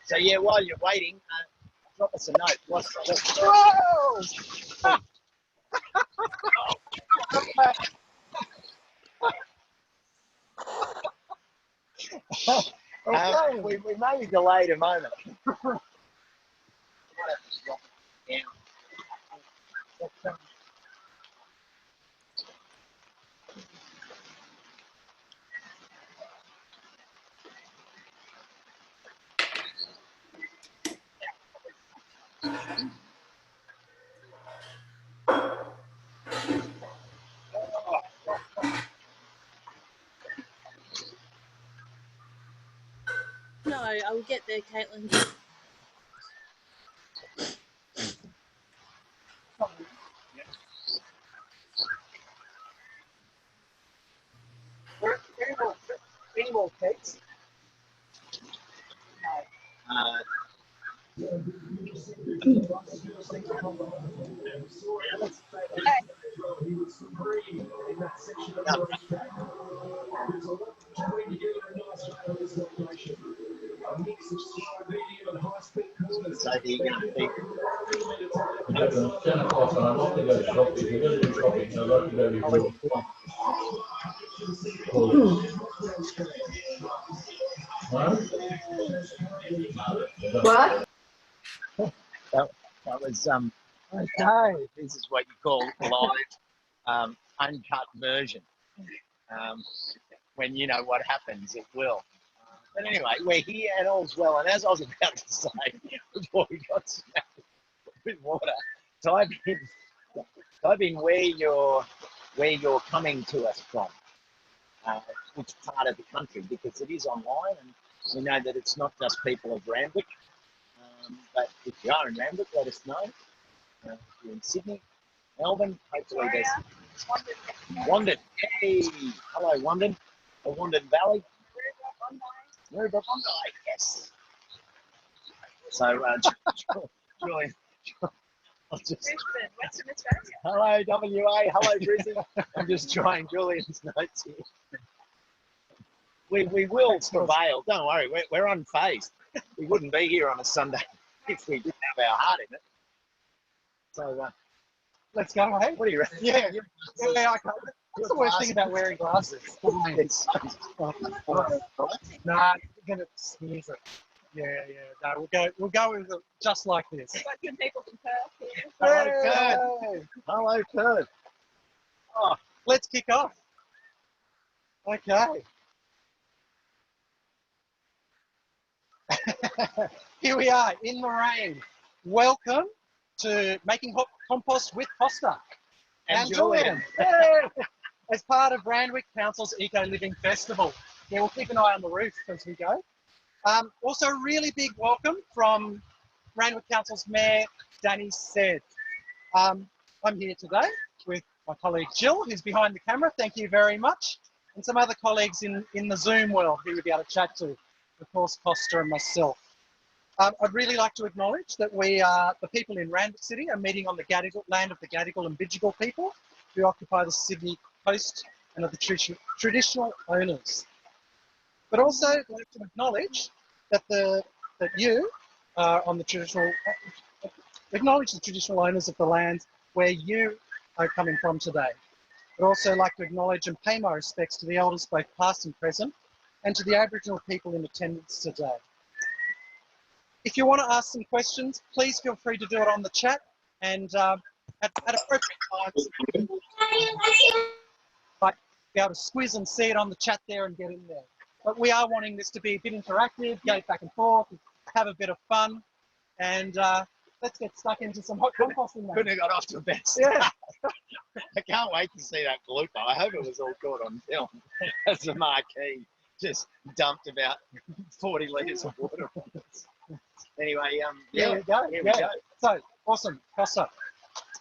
So yeah, while you're waiting, drop us a note. Whoa! Okay. We may be delayed a moment. No, I'll get there, Caitlin. Any more cakes? So you're going to think. 10 o'clock, and I'm not going to go shopping. If you're going to do shopping, I'd like to go to your What? That was okay. This is what you call live, uncut version. When you know what happens, it will. But anyway, we're here and all's well. And as I was about to say, before we got smacked with water, type in where you're coming to us from, which part of the country, because it is online, and we know that it's not just people of Randwick. But if you are in Randwick, let us know. If you're in Sydney, Melbourne, hopefully there's Wandon. Hey, hello Wandon, the Wandon Valley. Bondi, yes. So, Julian, I'll just. Western Australia. Hello WA, hello Brisbane. I'm just trying Julian's notes here. We will prevail. Don't worry, we're unfazed. We wouldn't be here on a Sunday if we didn't have our heart in it. So let's go, hey? What do you reckon? Yeah, What's the worst thing about wearing glasses? Nah, you're gonna sneeze it. Yeah. No, we'll go with it just like this. We've got good people from Perth here. Hello, Perth. Hello, Perth. Oh, let's kick off. Okay. Here we are in the rain. Welcome to Making Hot Compost with Costa And Julian. As part of Randwick Council's Eco Living Festival. Yeah, we'll keep an eye on the roof as we go. Also, a really big welcome from Randwick Council's Mayor, Danny Said. I'm here today with my colleague Jill, who's behind the camera. Thank you very much. And some other colleagues in the Zoom world who we'll be able to chat to. Of course, Costa and myself. I'd really like to acknowledge that the people in Randwick City are meeting on the land of the Gadigal and Bidjigal people who occupy the Sydney coast and are the traditional owners. But also I'd like to acknowledge that you are on the traditional, acknowledge the traditional owners of the land where you are coming from today. I'd also like to acknowledge and pay my respects to the elders, both past and present, and to the Aboriginal people in attendance today. If you want to ask some questions, please feel free to do it on the chat, and at appropriate times, like be able to squeeze and see it on the chat there and get in there. But we are wanting this to be a bit interactive, go back and forth, have a bit of fun, and let's get stuck into some hot composting. Couldn't have got off to a bad start. Yeah. I can't wait to see that blooper. I hope it was all caught on film. As the marquee just dumped about 40 litres of water on us. Anyway, here we go. So, awesome, Costa.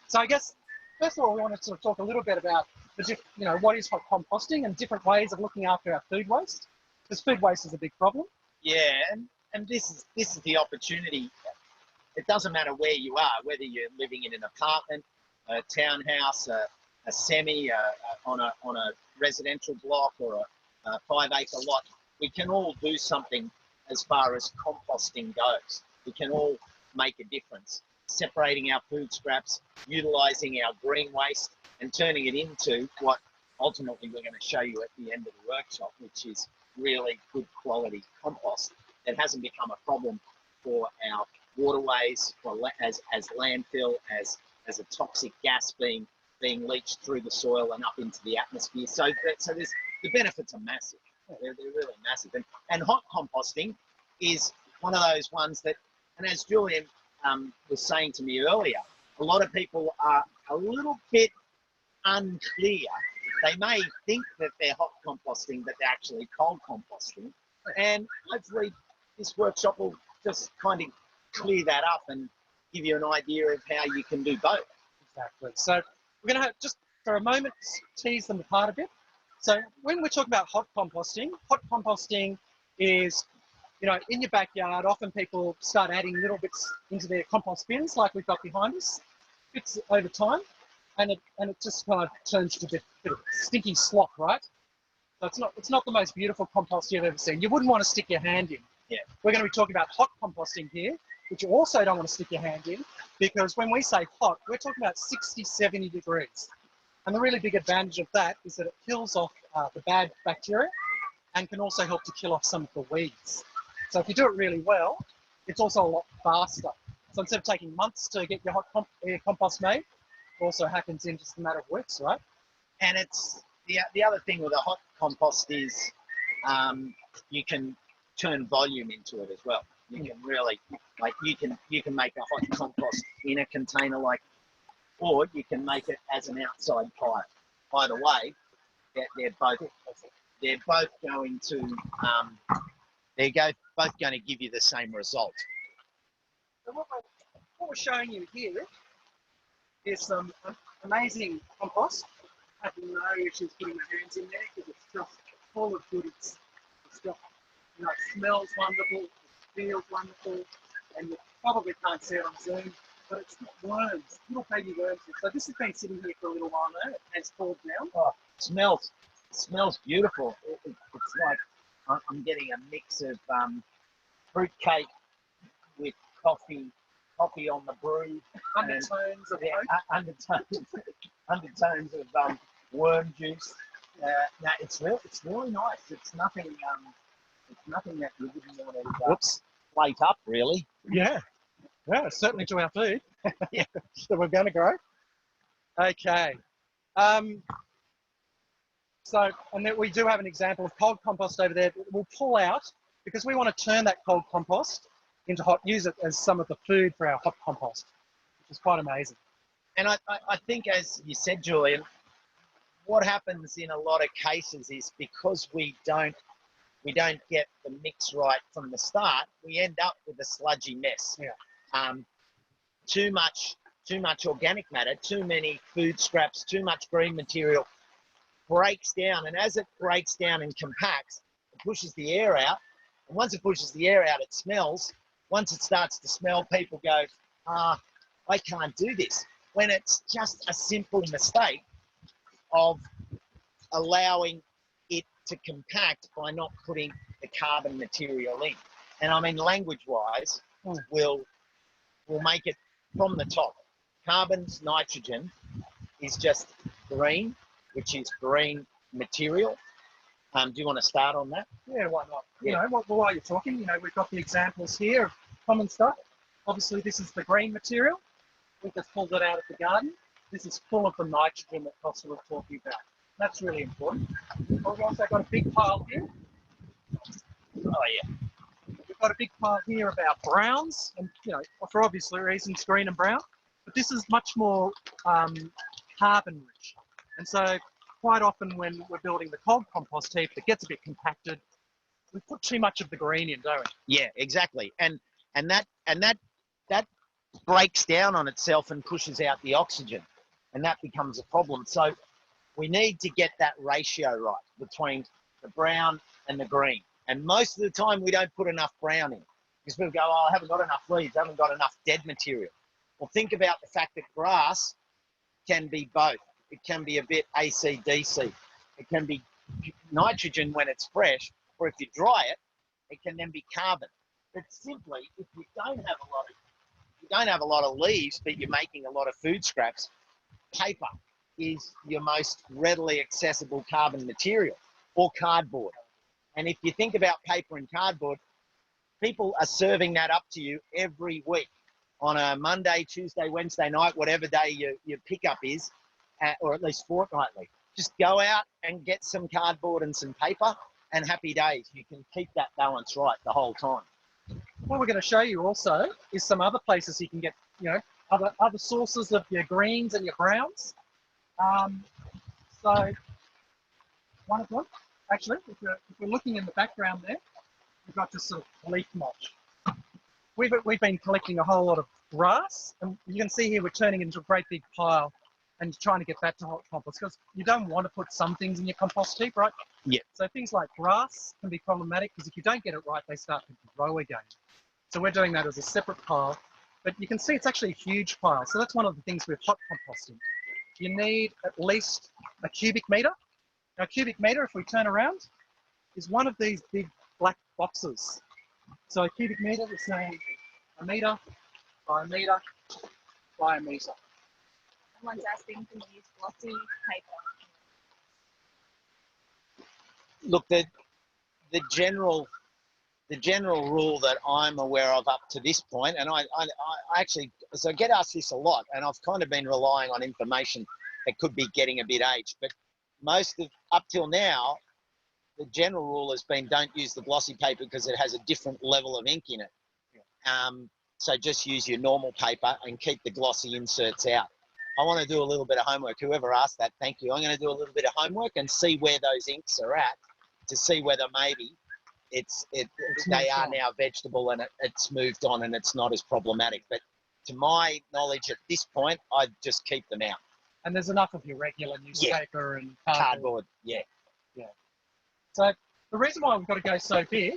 So I guess, first of all, we wanted to talk a little bit about what is hot composting and different ways of looking after our food waste, because food waste is a big problem. Yeah, and this is the opportunity. It doesn't matter where you are, whether you're living in an apartment, a townhouse, a semi, on a residential block, or a 5-acre lot. We can all do something as far as composting goes. We can all make a difference. Separating our food scraps, utilising our green waste and turning it into what ultimately we're going to show you at the end of the workshop, which is really good quality compost that hasn't become a problem for our waterways, as landfill, as a toxic gas being leached through the soil and up into the atmosphere. So there's, the benefits are massive. They're really massive. And hot composting is one of those ones that, and as Julian was saying to me earlier, a lot of people are a little bit unclear. They may think that they're hot composting, but they're actually cold composting. And hopefully this workshop will just kind of clear that up and give you an idea of how you can do both. Exactly. So we're going to have, just for a moment, tease them apart a bit. So when we're talking about hot composting is, you know, in your backyard, often people start adding little bits into their compost bins like we've got behind us, bits over time, and it just kind of turns to a bit of stinky slop, right? So it's not the most beautiful compost you've ever seen. You wouldn't want to stick your hand in. Yeah. We're going to be talking about hot composting here, which you also don't want to stick your hand in, because when we say hot, we're talking about 60, 70 degrees. And the really big advantage of that is that it kills off the bad bacteria and can also help to kill off some of the weeds. So if you do it really well, it's also a lot faster. So instead of taking months to get your compost made, it also happens in just a matter of weeks, right? And it's the other thing with a hot compost is you can turn volume into it as well. You can really, like, you can make a hot compost in a container, like, or you can make it as an outside pile. Either way, they're both going to both going to give you the same result. So what we're showing you here is some amazing compost. I have no issues putting my hands in there because it's just full of goodies. It's got, you know, it smells wonderful, it feels wonderful, and you probably can't see it on Zoom, but it's got worms, little baby worms. So this has been sitting here for a little while now. It has cooled down. Oh, it smells beautiful. It's like I'm getting a mix of fruit cake with coffee on the brew, Undertones of undertones of worm juice. No, it's really nice. It's nothing that you wouldn't want to plate up, really. Yeah, certainly to our food. Yeah, that we're going to grow. Okay. So, and then we do have an example of cold compost over there that we'll pull out because we want to turn that cold compost into hot, use it as some of the food for our hot compost, which is quite amazing. And I think, as you said, Julian, what happens in a lot of cases is because we don't get the mix right from the start, we end up with a sludgy mess. Yeah. Too much organic matter, too many food scraps, too much green material breaks down, and as it breaks down and compacts, it pushes the air out, and once it pushes the air out, it smells. Once it starts to smell, people go, I can't do this, when it's just a simple mistake of allowing it to compact by not putting the carbon material in. And I mean, language-wise, we'll make it from the top. Carbon's nitrogen is just green, which is green material. Do you want to start on that? Yeah, why not? Yeah. You know, while you're talking, you know, we've got the examples here of common stuff. Obviously, this is the green material. We just pulled it out of the garden. This is full of the nitrogen that Costa was talking about. That's really important. We've also got a big pile here. Oh, yeah. We've got a big pile here about browns, and, you know, for obvious reasons, green and brown. But this is much more carbon rich. And so quite often when we're building the cold compost heap, it gets a bit compacted. We put too much of the green in, don't we? Yeah, exactly. And that breaks down on itself and pushes out the oxygen, and that becomes a problem. So we need to get that ratio right between the brown and the green. And most of the time we don't put enough brown in because people go, oh, I haven't got enough leaves, I haven't got enough dead material. Well, think about the fact that grass can be both. It can be a bit AC/DC. It can be nitrogen when it's fresh, or if you dry it, it can then be carbon. But simply, if you don't have a lot of leaves, but you're making a lot of food scraps, paper is your most readily accessible carbon material, or cardboard. And if you think about paper and cardboard, people are serving that up to you every week on a Monday, Tuesday, Wednesday night, whatever day your pickup is, or at least fortnightly. Just go out and get some cardboard and some paper, and happy days. You can keep that balance right the whole time. What we're going to show you also is some other places you can get, you know, other sources of your greens and your browns. So one of them, actually, if we're looking in the background there, we've got this sort of leaf mulch. We've been collecting a whole lot of grass, and you can see here we're turning it into a great big pile and trying to get that to hot compost, because you don't want to put some things in your compost heap, right? Yeah. So things like grass can be problematic, because if you don't get it right, they start to grow again. So we're doing that as a separate pile, but you can see it's actually a huge pile. So that's one of the things with hot composting. You need at least a cubic meter. Now, a cubic meter, if we turn around, is one of these big black boxes. So a cubic meter is saying a meter by a meter by a meter. Someone's asking, can you use glossy paper? Look, the general rule that I'm aware of up to this point, and I actually, so I get asked this a lot, and I've kind of been relying on information that could be getting a bit aged, but up till now, the general rule has been don't use the glossy paper because it has a different level of ink in it. So just use your normal paper and keep the glossy inserts out. I want to do a little bit of homework. Whoever asked that, thank you. I'm going to do a little bit of homework and see where those inks are at, to see whether maybe they are now vegetable and it's moved on and it's not as problematic. But to my knowledge at this point, I'd just keep them out. And there's enough of your regular newspaper and Cardboard. Yeah. So the reason why we've got to go so big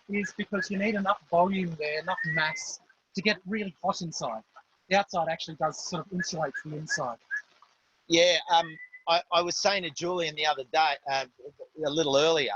is because you need enough volume there, enough mass to get really hot inside. The outside actually does sort of insulate the inside. Yeah, I was saying to Julian the other day, a little earlier,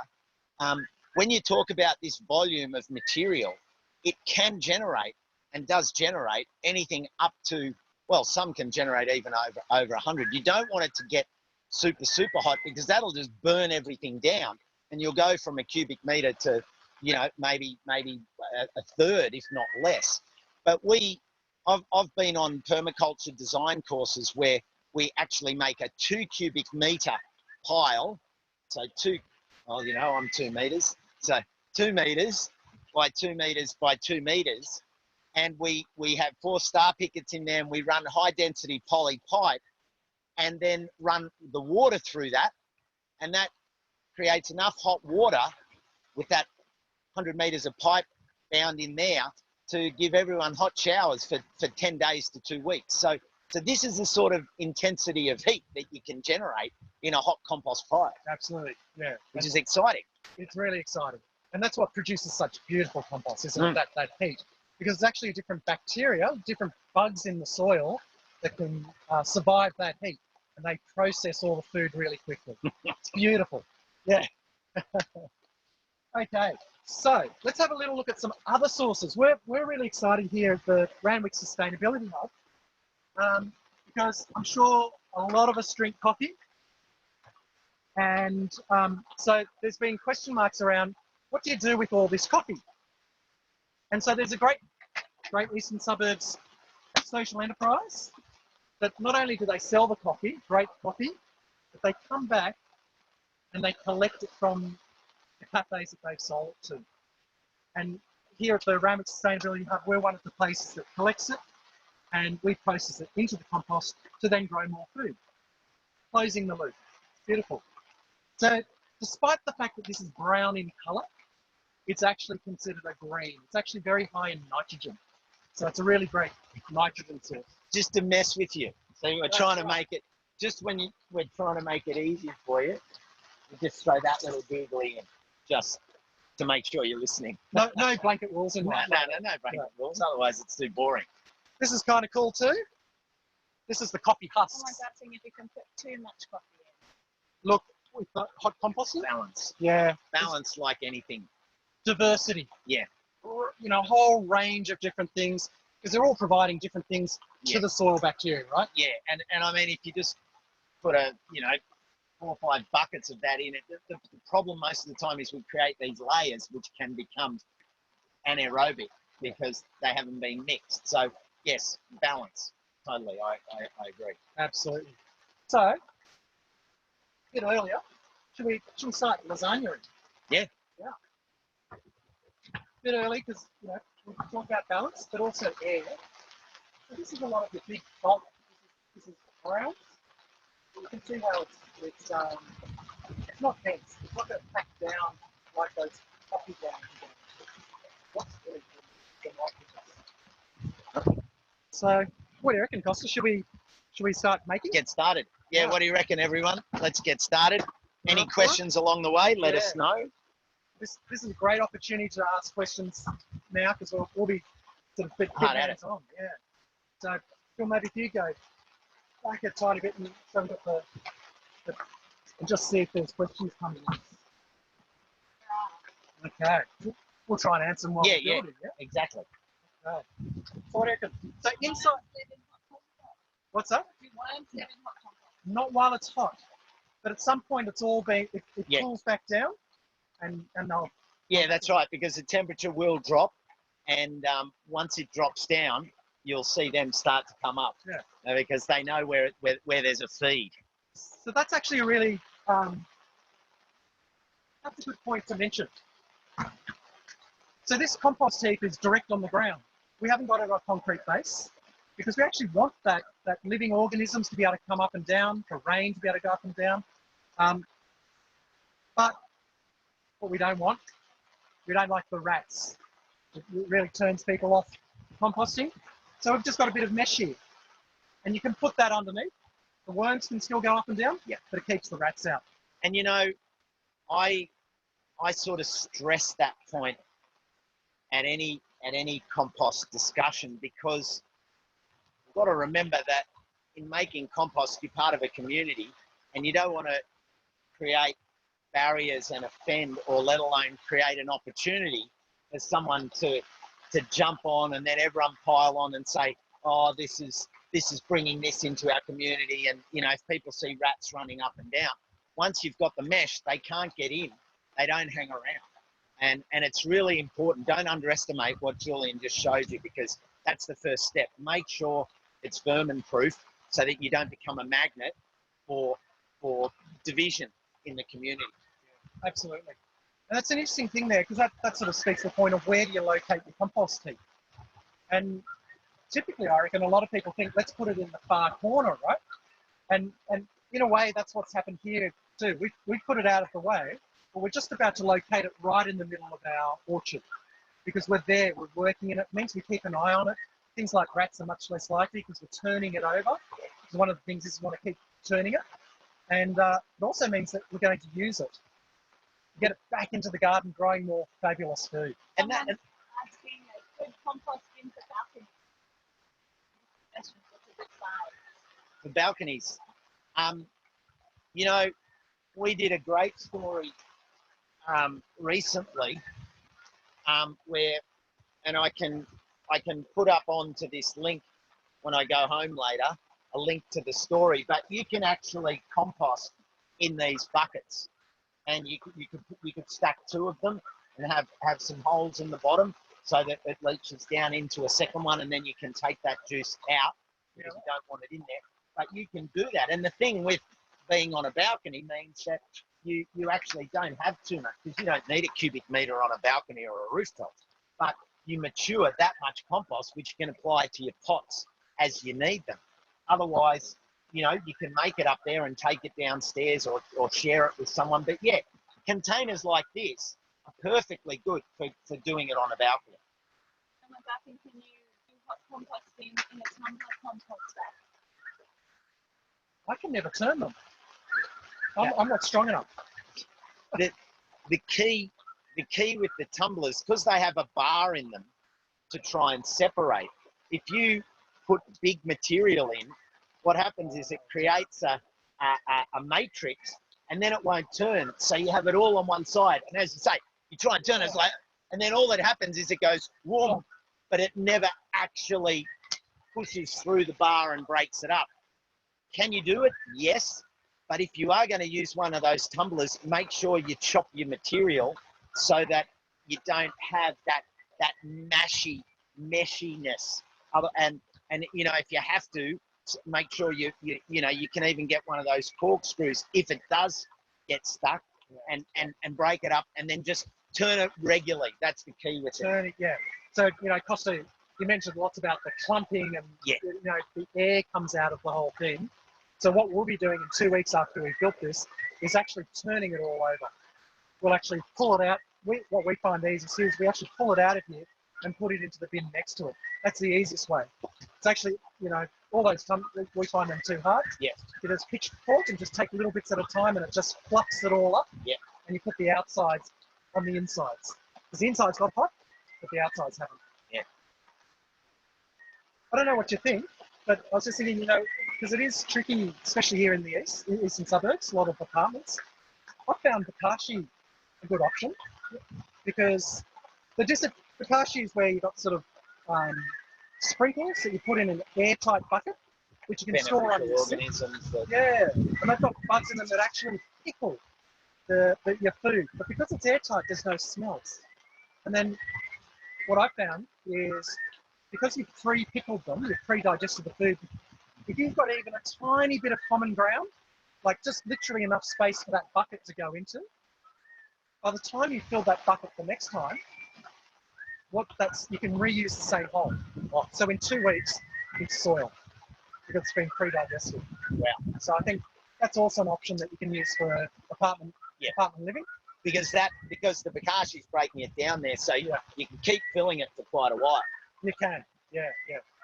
when you talk about this volume of material, it can generate and does generate anything up to, well, some can generate even over 100. You don't want it to get super hot, because that'll just burn everything down, and you'll go from a cubic meter to, you know, maybe a third, if not less. But I've been on permaculture design courses where we actually make a 2 cubic meter pile. So I'm 2 meters. So 2 meters by 2 meters by 2 meters. And we have 4 star pickets in there, and we run high density poly pipe and then run the water through that. And that creates enough hot water with that 100 meters of pipe bound in there to give everyone hot showers for 10 days to 2 weeks. So this is the sort of intensity of heat that you can generate in a hot compost pile. Absolutely, yeah. Which is exciting. It's really exciting. And that's what produces such beautiful compost, isn't it? That heat. Because it's actually different bacteria, different bugs in the soil that can survive that heat. And they process all the food really quickly. It's beautiful. Yeah. Okay, so let's have a little look at some other sources. We're really excited here at the Randwick Sustainability Hub, because I'm sure a lot of us drink coffee. And so there's been question marks around, what do you do with all this coffee? And so there's a great Eastern Suburbs social enterprise that not only do they sell the coffee, great coffee, but they come back and they collect it from the cafes that they've sold it to. And here at the Randwick Sustainability Hub, we're one of the places that collects it, and we process it into the compost to then grow more food. Closing the loop. Beautiful. So despite the fact that this is brown in colour, it's actually considered a green. It's actually very high in nitrogen. So it's a really great nitrogen source. Just to mess with you. So we're trying to make it, just when we're trying to make it easy for you, you just throw that little googly in, just to make sure you're listening. No blanket rules in there. No blanket rules, otherwise it's too boring. This is kind of cool too. This is the coffee husks. Someone's asking if you can put too much coffee in. Look, with the hot composting. Balance. Yeah. Balance like anything. diversity. Yeah. Or, you know, a whole range of different things, because they're all providing different things to the soil bacteria, right? Yeah, and I mean, if you just put 4 or 5 buckets of that in it, the problem most of the time is we create these layers which can become anaerobic because they haven't been mixed. So yes, balance. Totally, I agree. Absolutely. So, a bit earlier, should we start lasagna? Yeah. Yeah. A bit early because, you know, we talk about balance, but also air. So this is a lot of the big bulk. This is brown. You can see how it's not dense. It's not going to pack down like those coffee grounds. What's really good? So, what do you reckon, Costa? Should we start making? Get started. Yeah, Yeah. what do you reckon, everyone? Let's get started. Any Right. questions along the way, let us know. This is a great opportunity to ask questions now, because we'll be sort of bit Hard at it. hands-on. Yeah. So, Phil, maybe if you go back a tiny bit and so we've got and just see if there's questions coming in. Okay. We'll try and answer them while we're building, yeah? Exactly. Okay. So what do you reckon? So inside, what's that? Not while it's hot, but at some point it's all being, it cools back down, and they'll. Yeah, that's right, because the temperature will drop, and once it drops down, you'll see them start to come up. Yeah. Because they know where there's a feed. So that's actually a really, that's a good point to mention. So this compost heap is direct on the ground. We haven't got it on a concrete base, because we actually want that living organisms to be able to come up and down, for rain to be able to go up and down. But what we don't want, we don't like the rats. It really turns people off composting. So we've just got a bit of mesh here, and you can put that underneath. The worms can still go up and down, but it keeps the rats out. And you know, I sort of stress that point at any compost discussion, because you've got to remember that in making compost, you're part of a community, and you don't want to create barriers and offend, or let alone create an opportunity for someone to jump on and then everyone pile on and say, oh, this is bringing this into our community. And you know, if people see rats running up and down, once you've got the mesh, they can't get in, they don't hang around. And it's really important. Don't underestimate what Julian just showed you, because that's the first step. Make sure it's vermin proof so that you don't become a magnet for division in the community. Yeah, absolutely. And that's an interesting thing there, because that sort of speaks to the point of where do you locate your compost heap. And typically, I reckon a lot of people think, let's put it in the far corner, right? And in a way, that's what's happened here too. We put it out of the way, but we're just about to locate it right in the middle of our orchard, because we're there, we're working in it. It means we keep an eye on it. Things like rats are much less likely because we're turning it over. Because one of the things is we want to keep turning it. And it also means that we're going to use it, get it back into the garden, growing more fabulous food. And that asking a good compost bin for balcony. What's a good size? For balconies, you know, we did a great story recently where, and I can put up onto this link when I go home later, a link to the story, but you can actually compost in these buckets, and you could stack 2 of them and have some holes in the bottom so that it leaches down into a second one, and then you can take that juice out because you don't want it in there. But you can do that. And the thing with being on a balcony means that you actually don't have too much, because you don't need a cubic meter on a balcony or a rooftop, but you mature that much compost, which you can apply to your pots as you need them. Otherwise, you know, you can make it up there and take it downstairs or share it with someone. But yeah, containers like this are perfectly good for doing it on a balcony. And when back can you do hot composting in a tumbler compost bag? I can never turn them. I'm not strong enough. The key with the tumblers, because they have a bar in them to try and separate, if you put big material in, what happens is it creates a matrix, and then it won't turn. So you have it all on one side. And as you say, you try and turn it, it's like, And then all that happens is it goes warm, but it never actually pushes through the bar and breaks it up. Can you do it? Yes. But if you are going to use one of those tumblers, make sure you chop your material so that you don't have that meshiness. And you know, if you have to, make sure you can even get one of those corkscrews if it does get stuck, and break it up, and then just turn it regularly. That's the key with it. Yeah. So, you know, Costa, you mentioned lots about the clumping and, you know, the air comes out of the whole thing. So what we'll be doing in 2 weeks after we've built this is actually turning it all over. We'll actually pull it out. What we find the easiest is we actually pull it out of here and put it into the bin next to it. That's the easiest way. It's actually, you know, all those we find them too hard. Yeah. It is pitchfork and just take little bits at a time, and it just fluffs it all up. Yeah. And you put the outsides on the insides. Because the insides got hot, but the outsides haven't. Yeah. I don't know what you think, but I was just thinking, you know, because it is tricky, especially here in the eastern suburbs, a lot of apartments. I found Bokashi a good option because Bokashi is where you've got sort of sprinklers that you put in an airtight bucket, which you can store under your sink. Yeah, and they've got bugs in them that actually pickle your food. But because it's airtight, there's no smells. And then what I found is because you've pre-pickled them, you've pre-digested the food, if you've got even a tiny bit of common ground, like just literally enough space for that bucket to go into, by the time you fill that bucket the next time, you can reuse the same hole. So in 2 weeks, it's soil because it's been pre-digested. Wow. So I think that's also an option that you can use for apartment living. Because the Bokashi is breaking it down there, so you can keep filling it for quite a while. You can, yeah.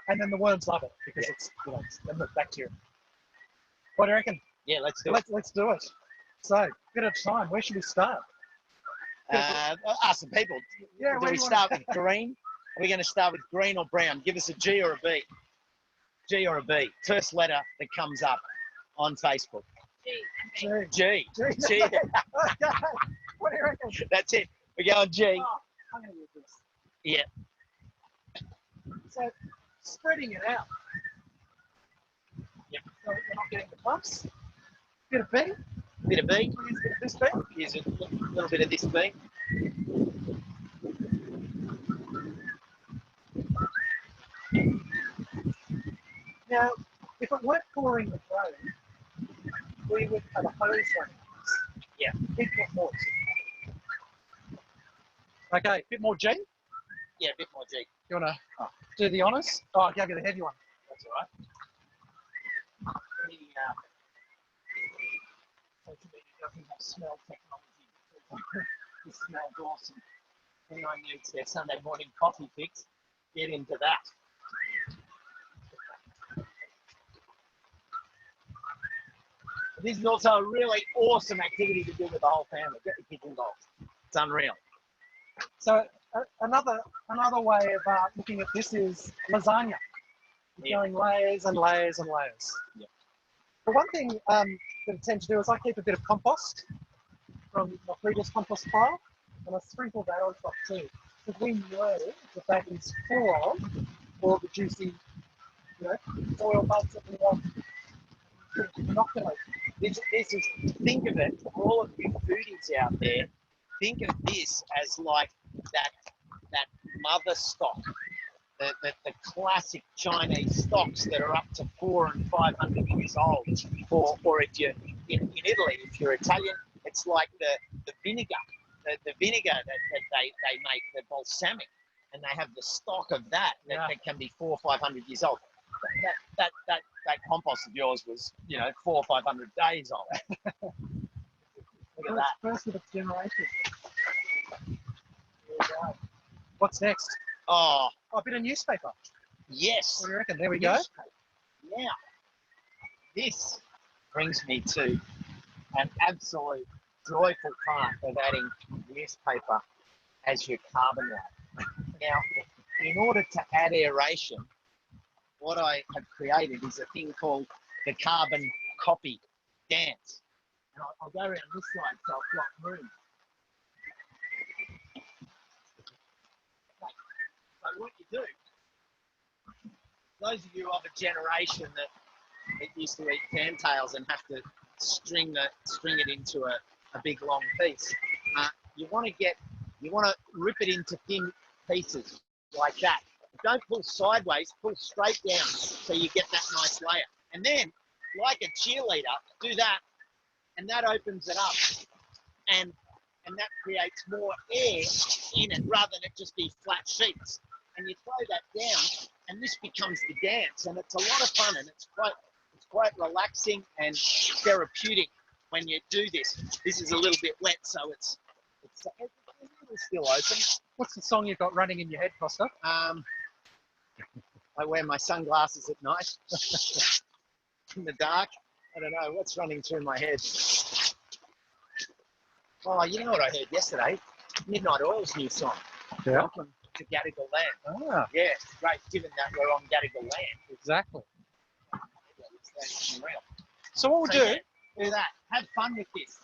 And then the worms love it because it's, you know, it's the bacteria. What do you reckon? Yeah, let's do it. Let's do it. So, bit of time. Where should we start? Ask the people. Yeah, do we start with green? Are we going to start with green or brown? Give us a G or a B. G or a B. First letter that comes up on Facebook. G. G. Okay. What do you reckon? That's it. We're going G. Oh, I'm going to use this. Yeah. So, spreading it out. Yep. So you're not getting the clumps. Bit of B. Bit of B. We'll use a bit of this B. Here's a little bit of this B. Now, if it weren't pouring the rain, we would have a hose running. Yeah. Keep it moist. Okay, a bit more G. Yeah, a bit more G. You want to do the honours? Oh, I gave you the heavy one. That's all right. Social media doesn't have smell technology. This smells awesome. Anyone needs their Sunday morning coffee fix, get into that. This is also a really awesome activity to do with the whole family. Get the kids involved. It's unreal. So another way of looking at this is lasagna. You're going layers and layers and layers. Yeah. But one thing that I tend to do is I keep a bit of compost from my previous compost pile, and I sprinkle that on top too. Because we know that is full of all the juicy, you know, soil bugs that we want to inoculate. This is, think of it, for all of you foodies out there, think of this as like that mother stock, the classic Chinese stocks that are up to 400 and 500 years old. Or if you're in Italy, if you're Italian, it's like the vinegar, the vinegar that they make, the balsamic, and they have the stock of that can be 400 or 500 years old. That compost of yours was, you know, 400 or 500 days old. Look at that. First of its generation. There we go. What's next? Oh, a bit of newspaper. yes. What do you reckon? There we go. Now, this brings me to an absolute joyful part of adding newspaper as your carbon wrap. Now, in order to add aeration, what I have created is a thing called the carbon copy dance. And I'll go around this side so I've got room. those of you of a generation that it used to eat fantails and have to string it into a big long piece, you want to rip it into thin pieces like that. Don't pull sideways, pull straight down so you get that nice layer. And then, like a cheerleader, do that, and that opens it up, and that creates more air in it rather than it just be flat sheets. And you throw that down, and this becomes the dance, and it's a lot of fun, and it's quite relaxing and therapeutic when you do this. This is a little bit wet, so it's still open. What's the song you've got running in your head, Costa? I wear my sunglasses at night in the dark. I don't know what's running through my head. Oh, you know what I heard yesterday? Midnight Oil's new song. Yeah. Welcome to Gadigal Land. Ah, Yeah, it's great, given that we're on Gadigal Land. exactly. It's real. So what we'll So, do, yeah, do that. Have fun with this.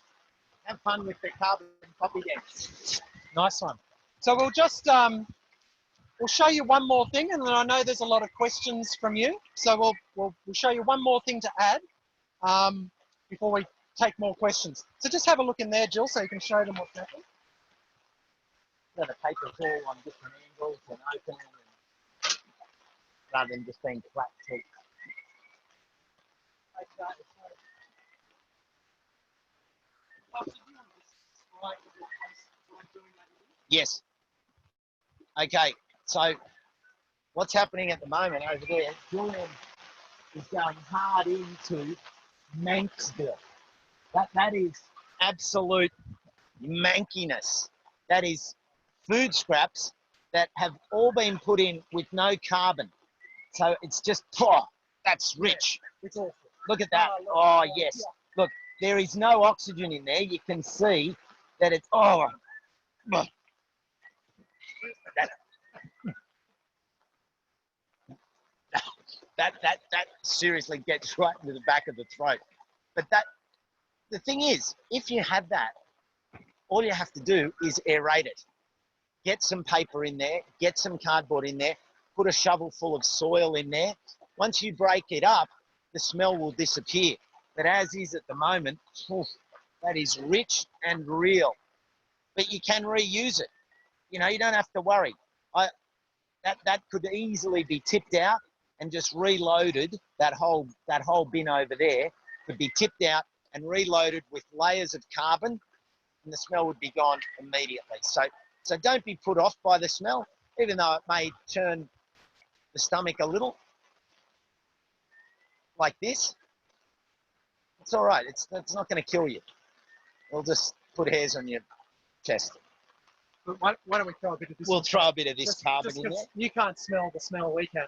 Have fun with the carbon copy dance. nice one. So we'll just, we'll show you one more thing, and then I know there's a lot of questions from you. So we'll show you one more thing to add before we take more questions. So just have a look in there, Jill, so you can show them what's happening. Got a paper tool on different angles and open, rather than just being flat teeth. Yes. Okay, so what's happening at the moment over there, Julian is going hard into Manxville. That is absolute mankiness. That is food scraps that have all been put in with no carbon. So it's just, that's rich. It's awful. Look at that. Oh, yes. Look, there is no oxygen in there. You can see that it's, that seriously gets right into the back of the throat. But the thing is, if you have that, all you have to do is aerate it. Get some paper in there, get some cardboard in there, put a shovel full of soil in there. Once you break it up, the smell will disappear. But as is at the moment, that is rich and real. But you can reuse it. You know, you don't have to worry. That could easily be tipped out and just reloaded. That whole bin over there could be tipped out and reloaded with layers of carbon, and the smell would be gone immediately. So don't be put off by the smell, even though it may turn the stomach a little, like this. It's all right. It's not going to kill you. It'll just put hairs on your chest. But why don't we throw a bit of this? We'll throw a bit of this carbon just in there. You can't smell the smell we can.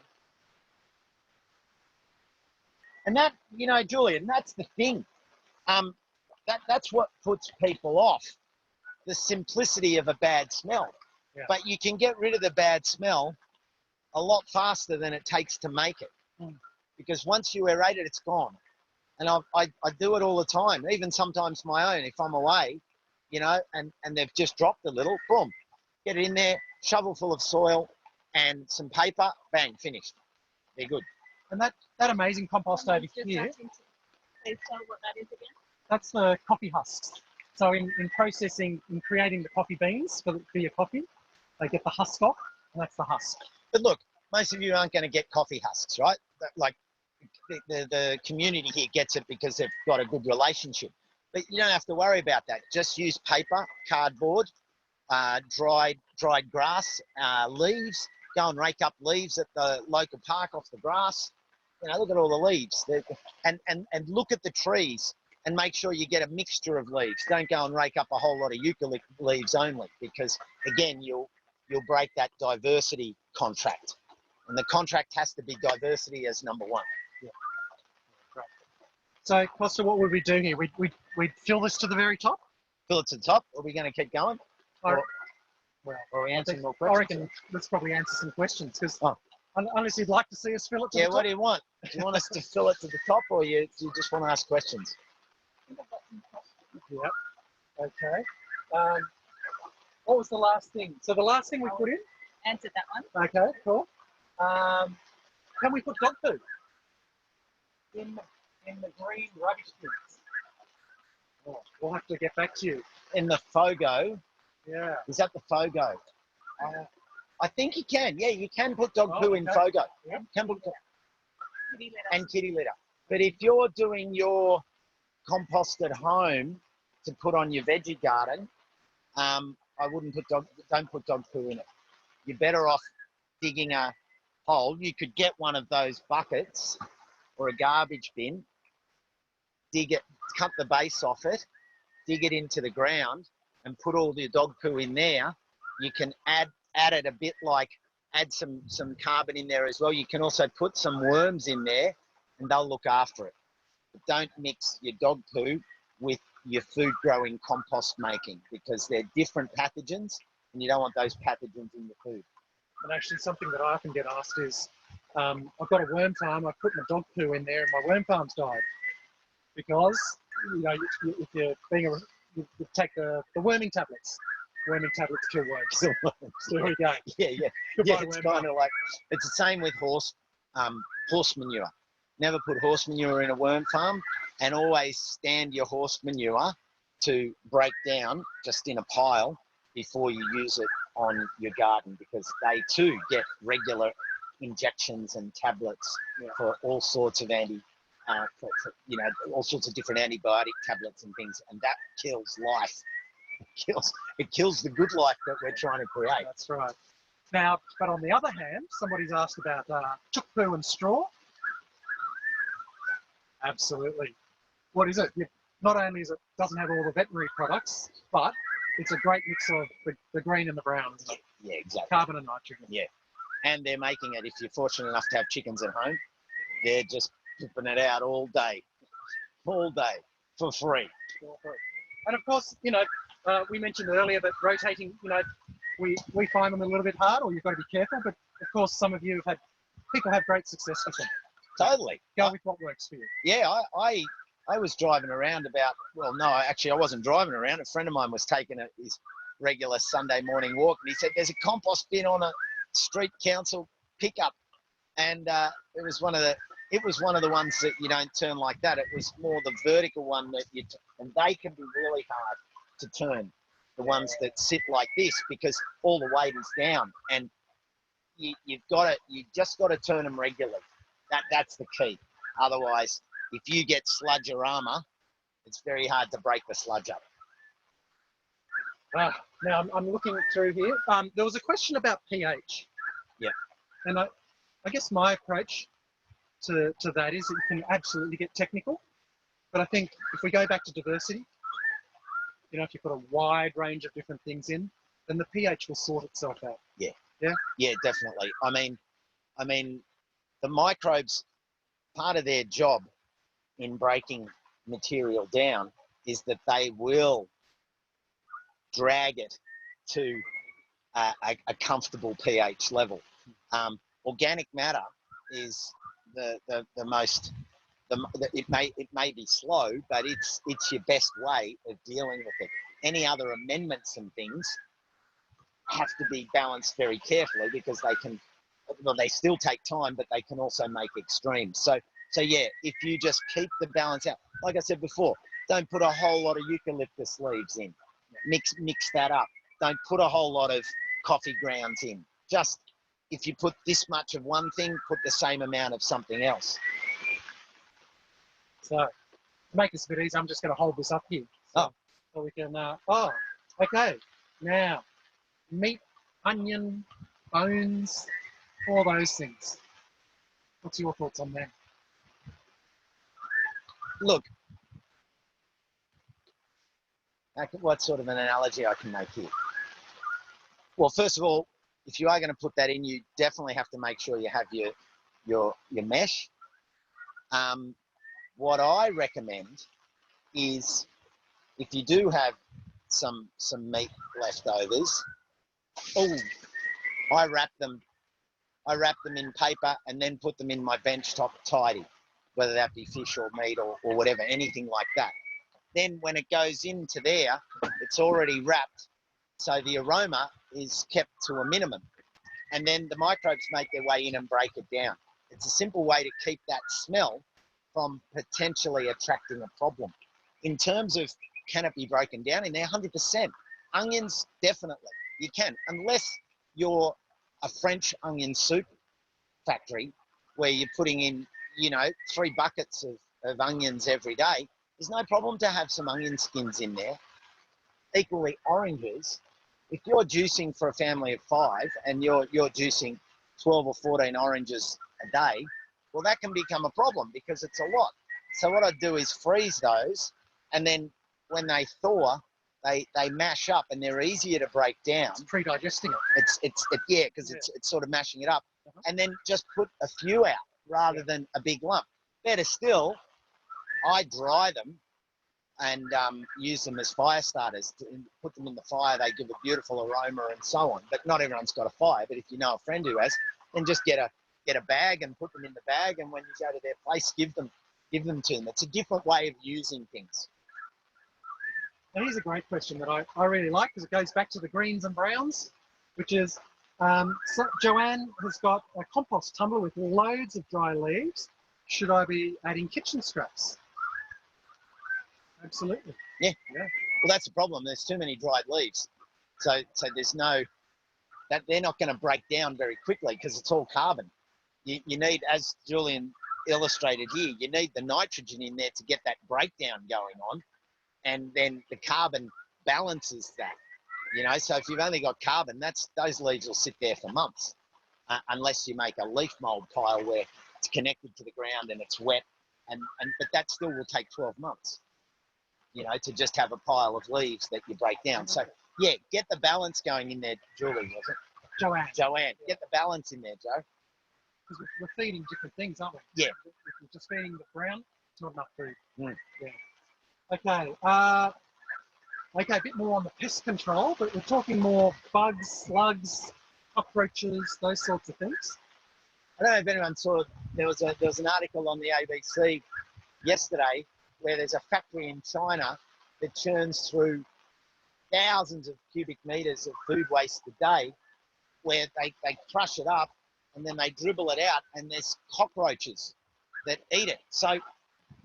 And that, you know, Julian, that's the thing. That's what puts people off, the simplicity of a bad smell. Yeah. But you can get rid of the bad smell a lot faster than it takes to make it. Because once you aerate it, it's gone. And I do it all the time, even sometimes my own, if I'm away, you know, and they've just dropped a little, boom, get it in there, shovel full of soil and some paper, bang, finished. They're good. And that amazing compost over here, Please tell what that is again. that's the coffee husks. So in processing, in creating the coffee beans for your coffee, they get the husk off, and that's the husk. But look, most of you aren't going to get coffee husks, right? Like the community here gets it because they've got a good relationship. But you don't have to worry about that. Just use paper, cardboard, dried grass, leaves. Go and rake up leaves at the local park off the grass. You know, look at all the leaves. And look at the trees and make sure you get a mixture of leaves. Don't go and rake up a whole lot of eucalypt leaves only, because again, you'll break that diversity contract. And the contract has to be diversity as number one. Yeah. Great. So Costa, what would we do here? We'd fill this to the very top? Fill it to the top. Are we going to keep going? Or are we answering more questions? I reckon let's probably answer some questions, because unless you'd like to see us fill it to the top. Yeah, what do you want? Do you want us to fill it to the top, or do you just want to ask questions? Yep. Okay. What was the last thing? So the last thing we put in? Answered that one. Okay, cool. can we put dog poo in the green rubbish bins? Oh, we'll have to get back to you. In the Fogo, Yeah. is that the Fogo? I think you can. Yeah, you can put dog poo in okay. Fogo. Yep. Can put Kitty litter. and kitty litter. But if you're doing your compost at home to put on your veggie garden, I wouldn't don't put dog poo in it. You're better off digging a hole. You could get one of those buckets or a garbage bin, dig it, cut the base off it, dig it into the ground and put all your dog poo in there. You can add it a bit, like add some carbon in there as well. You can also put some worms in there and they'll look after it. But don't mix your dog poo with your food growing compost making, because they're different pathogens and you don't want those pathogens in the food. And actually something that I often get asked is, I've got a worm farm, I've put my dog poo in there and my worm farm's died. Because, you know, if you're you take the worming tablets. Worming tablets kill worms. There we go. Yeah. Goodbye, It's worm kind farm. of like, it's the same with horse manure. Never put horse manure in a worm farm, and always stand your horse manure to break down just in a pile before you use it on your garden, because they too get regular injections and tablets for all sorts of all sorts of different antibiotic tablets and things, and that kills life. It kills the good life that we're trying to create. That's right. Now, but on the other hand, somebody's asked about chook poo and straw. Absolutely. What is it? Not only doesn't have all the veterinary products, but it's a great mix of the green and the brown, isn't it? Yeah, exactly. Carbon and nitrogen. Yeah. And they're making it, if you're fortunate enough to have chickens at home, they're just pooping it out all day for free. And of course, you know, we mentioned earlier that rotating, you know, we find them a little bit hard, or you've got to be careful, but of course some of you people have great success with them. Totally. Go with what works for you. Yeah, I was driving around I wasn't driving around. A friend of mine was taking his regular Sunday morning walk, and he said there's a compost bin on a street council pickup, and it was one of the ones that you don't turn like that. It was more the vertical one that and they can be really hard to turn, the ones that sit like this, because all the weight is down, and you just got to turn them regularly. That's the key. Otherwise, if you get sludgerama, it's very hard to break the sludge up. Now I'm looking through here. There was a question about pH. Yeah. And I guess my approach to that is that you can absolutely get technical, but I think if we go back to diversity, you know, if you put a wide range of different things in, then the pH will sort itself out. Yeah. Yeah. Yeah, definitely. I mean, the microbes, part of their job in breaking material down is that they will drag it to a comfortable pH level. Organic matter is the most. It may be slow, but it's your best way of dealing with it. Any other amendments and things have to be balanced very carefully, because they still take time, but they can also make extremes. So yeah, if you just keep the balance out, like I said before, don't put a whole lot of eucalyptus leaves in. Mix that up. Don't put a whole lot of coffee grounds in. Just, if you put this much of one thing, put the same amount of something else. So to make this a bit easy, I'm just going to hold this up here. So we can, okay. Now, meat, onion, bones, all those things. What's your thoughts on that? Look, what sort of an analogy I can make here? Well, first of all, if you are going to put that in, you definitely have to make sure you have your mesh. What I recommend is, if you do have some meat leftovers, I wrap them in paper and then put them in my bench top tidy, whether that be fish or meat or whatever, anything like that. Then when it goes into there, it's already wrapped, so the aroma is kept to a minimum, and then the microbes make their way in and break it down. It's a simple way to keep that smell from potentially attracting a problem. In terms of can it be broken down in there, 100%. Onions, definitely, you can, unless you're a French onion soup factory where you're putting in, you know, 3 buckets of onions every day. There's no problem to have some onion skins in there. Equally, oranges. If you're juicing for a family of 5 and you're juicing 12 or 14 oranges a day, well, that can become a problem because it's a lot. So what I do is freeze those, and then when they thaw, they mash up and they're easier to break down. It's pre-digesting it. Yeah, because it's sort of mashing it up. And then just put a few out rather than a big lump. Better still, I dry them and use them as fire starters. To put them in the fire, they give a beautiful aroma and so on. But not everyone's got a fire. But if you know a friend who has, then just get a bag and put them in the bag. And when you go to their place, give them to them. It's a different way of using things. Now, here's a great question that I really like because it goes back to the greens and browns, which is, so Joanne has got a compost tumbler with loads of dry leaves. Should I be adding kitchen scraps? Absolutely. Yeah. Well, that's the problem. There's too many dried leaves. So there's no, that they're not going to break down very quickly because it's all carbon. You need, as Julian illustrated here, you need the nitrogen in there to get that breakdown going on. And then the carbon balances that, you know. So if you've only got carbon, those leaves will sit there for months, unless you make a leaf mold pile where it's connected to the ground and it's wet, but that still will take 12 months, you know, to just have a pile of leaves that you break down. So yeah, get the balance going in there, Julie, was it? Joanne, get the balance in there, Joe. Because we're feeding different things, aren't we? Yeah. If we're just feeding the brown, it's not enough food. Mm. Yeah. Okay, okay, a bit more on the pest control, but we're talking more bugs, slugs, cockroaches, those sorts of things. I don't know if anyone saw, there was an article on the ABC yesterday where there's a factory in China that churns through thousands of cubic meters of food waste a day, where they crush it up and then they dribble it out, and there's cockroaches that eat it. So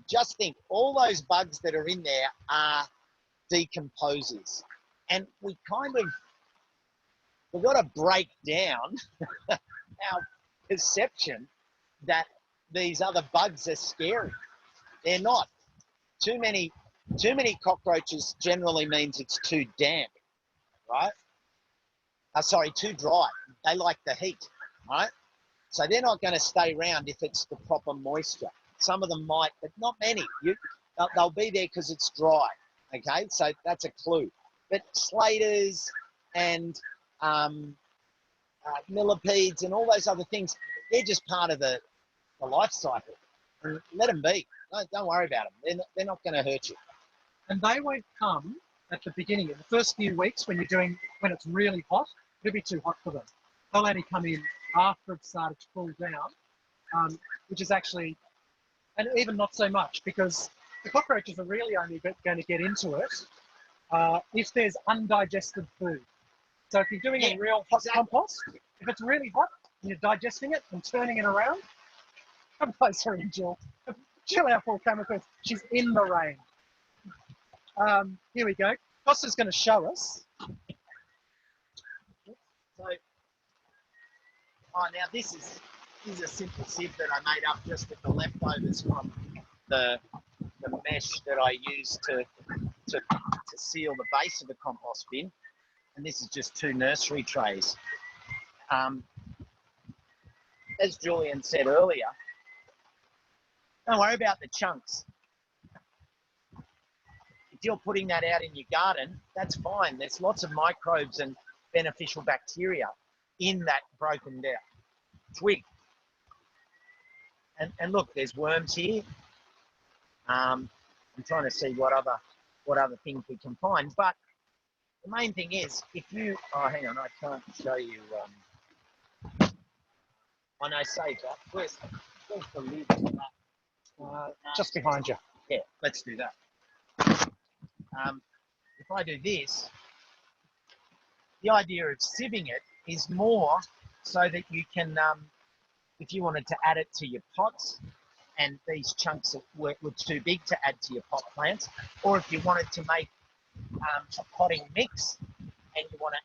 just think, all those bugs that are in there are decomposers. And we've got to break down our perception that these other bugs are scary. They're not. Too many cockroaches generally means it's too damp, right? Sorry, too dry. They like the heat, right? So they're not going to stay around if it's the proper moisture. Some of them might, but not many. They'll be there because it's dry, okay? So that's a clue. But slaters and millipedes and all those other things, they're just part of the life cycle. And let them be. Don't worry about them. They're not going to hurt you. And they won't come at the beginning. In the first few weeks when it's really hot, it'll be too hot for them. They'll only come in after it's started to cool down, which is actually, and even not so much, because the cockroaches are really only going to get into it if there's undigested food. So if you're doing a real hot compost, if it's really hot and you're digesting it and turning it around, come closer in, Jill. Jill, our full camera person, she's in the rain. Here we go. Costa's going to show us. So, now this is a simple sieve that I made up just with the leftovers from the mesh that I used to seal the base of the compost bin. And this is just 2 nursery trays. As Julian said earlier, don't worry about the chunks. If you're putting that out in your garden, that's fine. There's lots of microbes and beneficial bacteria in that broken down twig. And look, there's worms here. I'm trying to see what other things we can find. But the main thing is, if you, oh, hang on, I can't show you. I know, save that. Where's the lid for that? Just behind you. Yeah, let's do that. If I do this, the idea of sieving it is more so that you can if you wanted to add it to your pots, and these chunks were too big to add to your pot plants, or if you wanted to make a potting mix, and you want to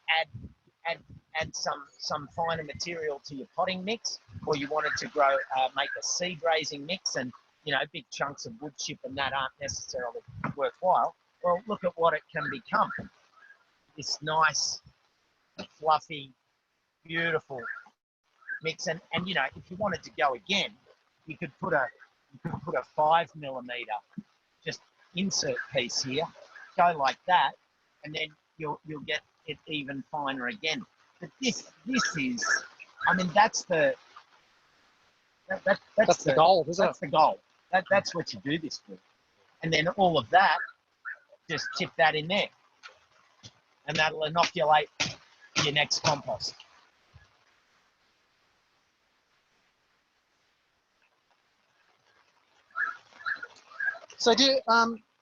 add some finer material to your potting mix, or you wanted to grow make a seed raising mix, and big chunks of wood chip and that aren't necessarily worthwhile. Well, look at what it can become. This nice, fluffy, beautiful mix, and if you wanted to go again, you could put a 5mm just insert piece here, go like that, and then you'll get it even finer again. But this is, I mean, that's the goal, isn't it? That's the goal. That's what you do this with, and then all of that, just tip that in there, and that'll inoculate your next compost. So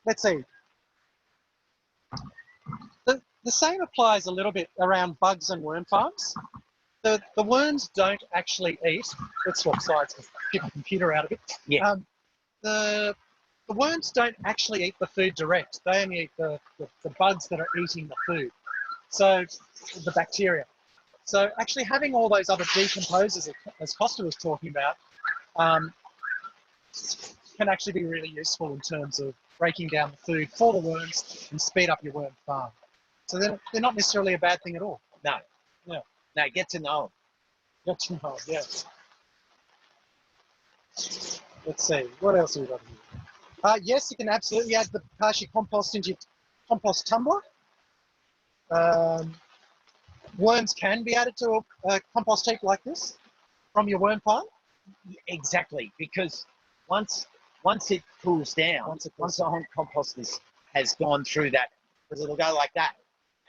let's see. The same applies a little bit around bugs and worm farms. The worms don't actually eat. Let's swap sides to keep my computer out of it. Yeah. The worms don't actually eat the food direct. They only eat the bugs that are eating the food. So the bacteria. So actually having all those other decomposers, as Costa was talking about, can actually be really useful in terms of breaking down the food for the worms and speed up your worm farm. So they're not necessarily a bad thing at all. No. Yeah. No, get to know them. Get to know, yes. Let's see, what else have we got here? Yes, you can absolutely add the Kashi compost into your compost tumbler. Worms can be added to a compost heap like this from your worm farm. Exactly, because once it cools down, once the whole compost has gone through that, because it'll go like that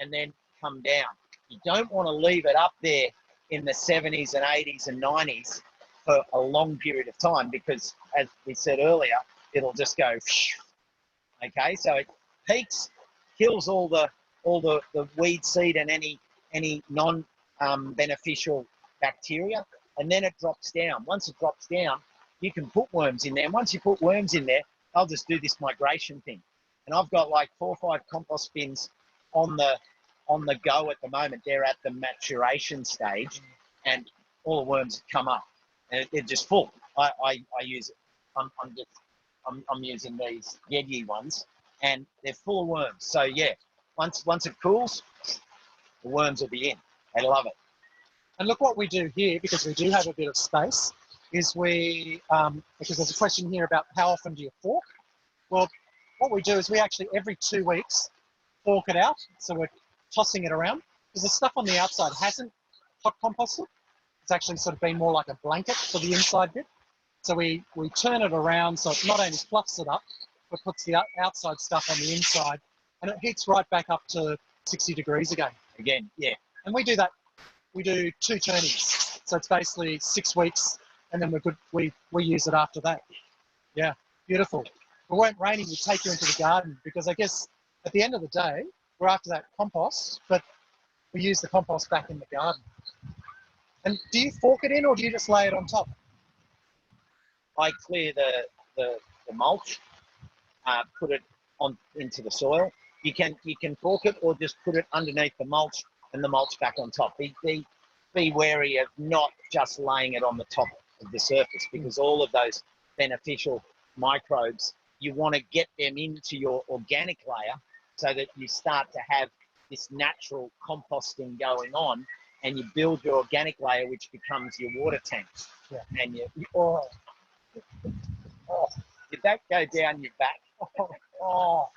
and then come down. You don't want to leave it up there in the 70s and 80s and 90s for a long period of time, because as we said earlier, it'll just go, okay? So it peaks, kills all the weed seed and any non-beneficial bacteria, and then it drops down. Once it drops down, you can put worms in there. And once you put worms in there, I'll just do this migration thing. And I've got like 4 or 5 compost bins on the go at the moment. They're at the maturation stage, and all the worms have come up, and they're just full. I use it. I'm using these Yeti ones, and they're full of worms. So yeah, once it cools, the worms will be in. They love it. And look what we do here, because we do have a bit of space, is because there's a question here about how often do you fork? Well, what we do is we actually every 2 weeks fork it out. So we're tossing it around, because the stuff on the outside hasn't hot composted. It's actually sort of been more like a blanket for the inside bit. So we turn it around so it not only fluffs it up, but puts the outside stuff on the inside, and it heats right back up to 60 degrees again. Yeah. And we do that. We do 2 turnings. So it's basically 6 weeks, and then we're good. We use it after that. Yeah, beautiful. If it weren't raining, we'd take you into the garden, because I guess at the end of the day, we're after that compost, but we use the compost back in the garden. And do you fork it in, or do you just lay it on top? I clear the mulch, put it into the soil. You can fork it, or just put it underneath the mulch and the mulch back on top. Be wary of not just laying it on the top of the surface, because all of those beneficial microbes, you want to get them into your organic layer so that you start to have this natural composting going on, and you build your organic layer, which becomes your water tank. Yeah. And oh, did that go down your back? Oh,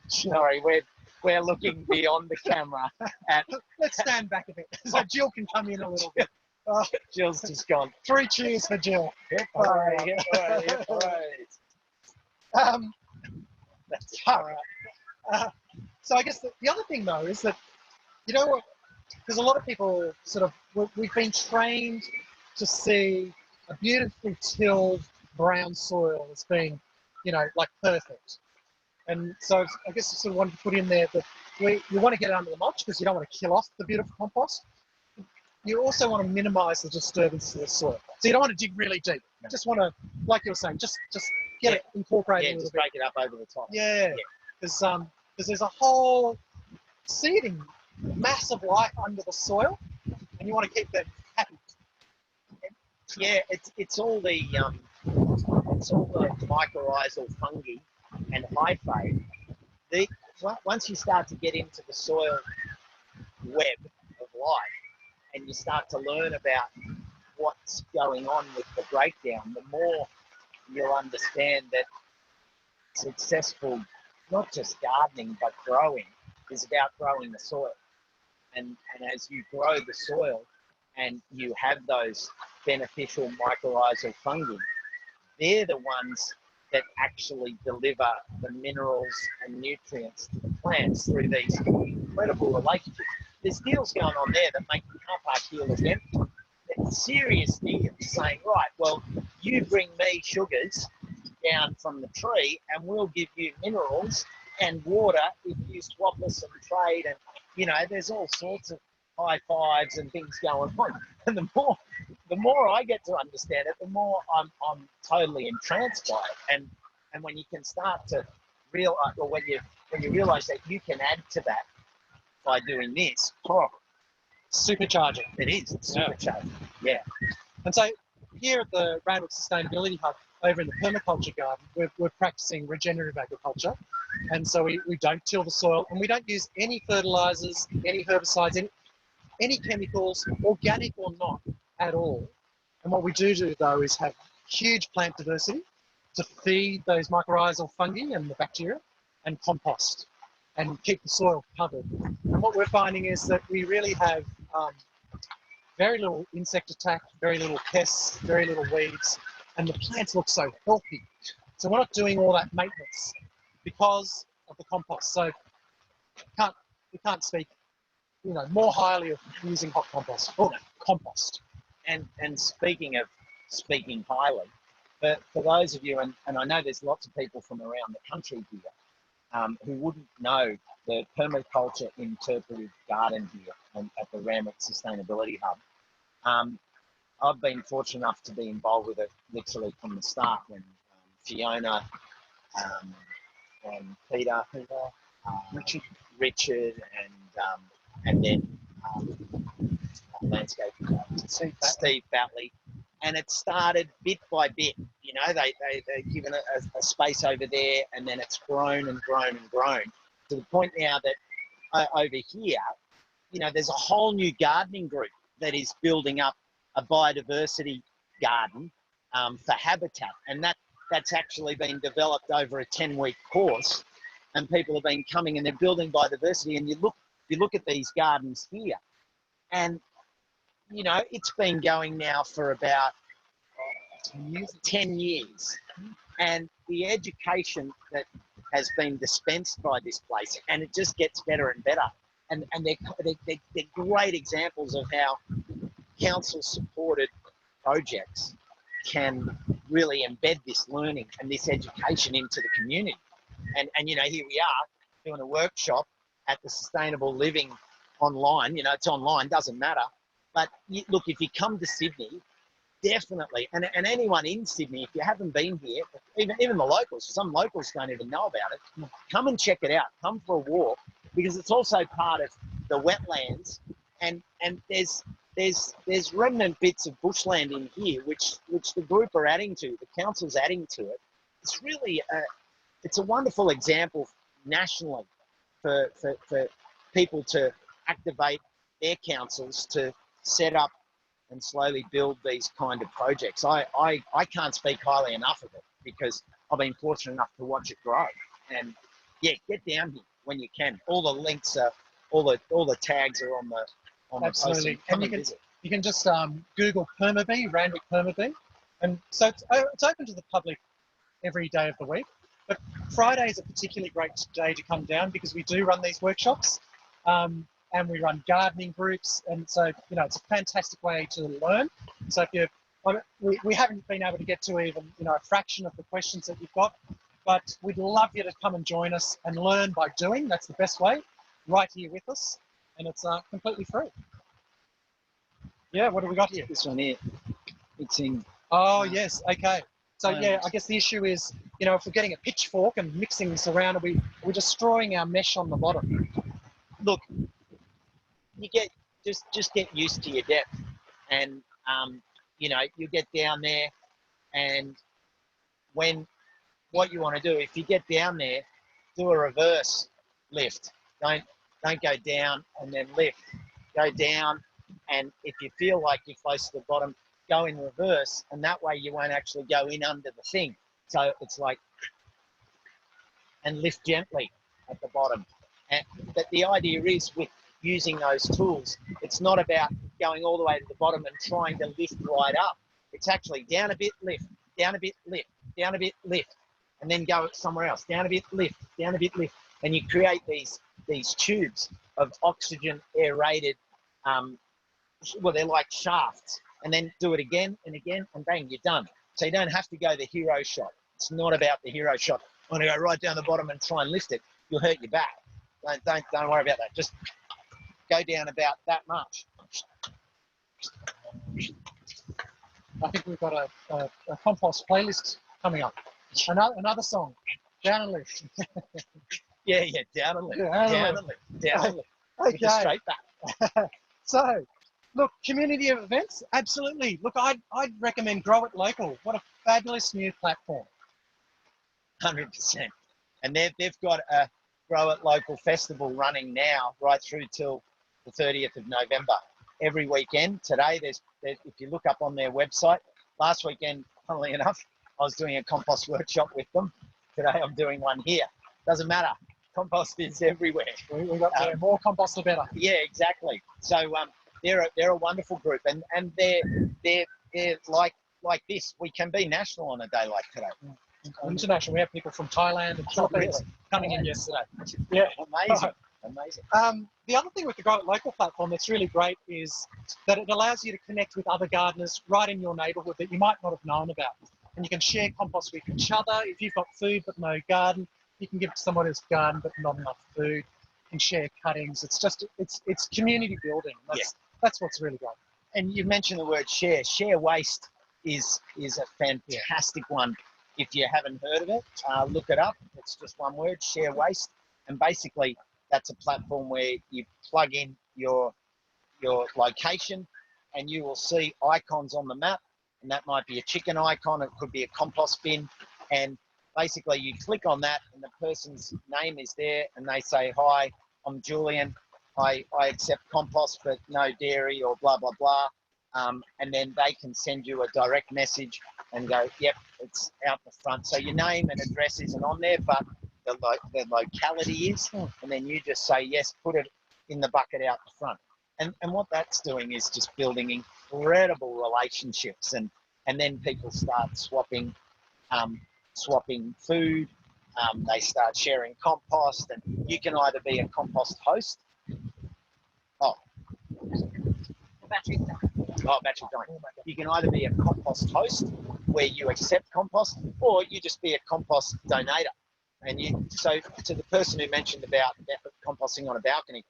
sorry, we're looking beyond the camera at. Let's stand back a bit so Jill can come in a little bit. Oh, Jill's just gone. 3 cheers for Jill. Hooray. That's all right. So I guess the other thing though is that, you know what, because a lot of people we've been trained to see a beautifully tilled brown soil as being, like perfect. And so I guess I sort of wanted to put in there that you want to get it under the mulch, because you don't want to kill off the beautiful compost. you also want to minimize the disturbance to the soil. So you don't want to dig really deep. You just want to, like you were saying, just get it incorporated a little just bit. break it up over the top. Yeah, because there's a whole seeding mass of life under the soil, and you want to keep them happy. Yeah, it's all the mycorrhizal fungi and hyphae. Once you start to get into the soil web of life, and you start to learn about what's going on with the breakdown, the more you'll understand that successful, not just gardening, but growing, is about growing the soil. And as you grow the soil and you have those beneficial mycorrhizal fungi, they're the ones that actually deliver the minerals and nutrients to the plants through these incredible relationships. There's deals going on there that make the car park deal again. It's serious deals saying, right, well, you bring me sugars down from the tree and we'll give you minerals and water if you swap us and trade. And, you know, there's all sorts of high fives and things going on. And the more I get to understand it, the more I'm totally entranced by it. And when you can start to realize, or when you realize that you can add to that by doing this, Supercharging. it is supercharging. Yeah. And so here at the Randwick Sustainability Hub, over in the permaculture garden, we're practicing regenerative agriculture. And so we don't till the soil, and we don't use any fertilizers, any herbicides, any chemicals, organic or not, at all. And what we do though is have huge plant diversity to feed those mycorrhizal fungi and the bacteria, and compost, and keep the soil covered. And what we're finding is that we really have very little insect attack, very little pests, very little weeds, and the plants look so healthy. So we're not doing all that maintenance because of the compost. So we can't speak, you know, more highly of using hot compost or compost. And speaking highly, for those of you, and I know there's lots of people from around the country here who wouldn't know the permaculture interpretive garden here at the Randwick Sustainability Hub. I've been fortunate enough to be involved with it literally from the start when Fiona and Peter, Richard, and then landscape Steve Batley, and it started bit by bit. You know, they've given a space over there, and then it's grown and grown and grown to the point now that over here, you know, there's a whole new gardening group that is building up a biodiversity garden for habitat, and that's actually been developed over a 10-week course, and people have been coming and they're building biodiversity. And you look at these gardens here, and you know, it's been going now for about 10 years, and the education that has been dispensed by this place, and it just gets better and better. And they're great examples of how council-supported projects can really embed this learning and this education into the community. And you know, here we are doing a workshop at the Sustainable Living online. You know, it's online, doesn't matter. But look, if you come to Sydney, definitely, and anyone in Sydney, if you haven't been here, even the locals, some locals don't even know about it, come and check it out. Come for a walk, because it's also part of the wetlands, and there's remnant bits of bushland in here, which the group are adding to, the council's adding to it. It's really it's a wonderful example nationally for people to activate their councils to set up and slowly build these kind of projects. I can't speak highly enough of it, because I've been fortunate enough to watch it grow. And yeah, get down here when you can. All the links are, all the tags are on the Absolutely. post. And you can just Google Permabee, Randwick Permabee. And so it's open to the public every day of the week. But Friday is a particularly great day to come down, because we do run these workshops. And we run gardening groups, and so, you know, it's a fantastic way to learn. So if we haven't been able to get to even, you know, a fraction of the questions that you've got, but we'd love you to come and join us and learn by doing. That's the best way, right here with us, and it's completely free. Yeah, what do we got here? This one here. It's in. Oh, yes. Okay. So, Um, yeah, I guess the issue is, you know, if we're getting a pitchfork and mixing this around, we're destroying our mesh on the bottom. Look, you just get used to your depth, and you know, you get down there, and what you want to do, if you get down there, do a reverse lift. Don't go down and then lift. Go down, and if you feel like you're close to the bottom, go in reverse, and that way you won't actually go in under the thing. So it's like, and lift gently at the bottom. And but the idea is with using those tools, it's not about going all the way to the bottom and trying to lift right up. It's actually down a bit, lift, down a bit, lift, down a bit, lift, and then go somewhere else. Down a bit, lift, down a bit, lift, and you create these tubes of oxygen aerated. Well, they're like shafts, and then do it again and again, and bang, you're done. So you don't have to go the hero shot. It's not about the hero shot. I want to go right down the bottom and try and lift it. You'll hurt your back. Don't worry about that. Just go down about that much. I think we've got a compost playlist coming up. Another song, Down and Lift. Yeah, down and lift, down and lift, down and lift. With the Okay. straight back. So, look, community events, absolutely. Look, I'd recommend Grow It Local. What a fabulous new platform. 100%. And they've got a Grow It Local festival running now right through till the 30th of November. Every weekend. Today, if you look up on their website, last weekend, funnily enough, I was doing a compost workshop with them. Today, I'm doing one here. Doesn't matter. Compost is everywhere. We've got more compost, the better. Yeah, exactly. So they're a wonderful group, and they're like this. We can be national on a day like today. International. We have people from Thailand and Philippines coming in yesterday. Yeah, Amazing. The other thing with the Grow It Local platform that's really great is that it allows you to connect with other gardeners right in your neighbourhood that you might not have known about. And you can share compost with each other. If you've got food but no garden, you can give it to someone who's garden but not enough food. You can share cuttings. It's just, it's community building. That's what's really great. And you mentioned the word share. Share waste is a fantastic one. If you haven't heard of it, look it up. It's just one word, share waste. And basically, that's a platform where you plug in your location, and you will see icons on the map. And that might be a chicken icon. It could be a compost bin. And basically, you click on that, and the person's name is there, and they say, "Hi, I'm Julian. I accept compost, but no dairy," or blah blah blah. And then they can send you a direct message and go, "Yep, it's out the front." So your name and address isn't on there, but the locality is, and then you just say yes, put it in the bucket out the front. And what that's doing is just building incredible relationships, and then people start swapping food. They start sharing compost, and you can either be a compost host. The battery's done. Oh, battery dying. You can either be a compost host where you accept compost, or you just be a compost donator. And so to the person who mentioned about composting on a balcony,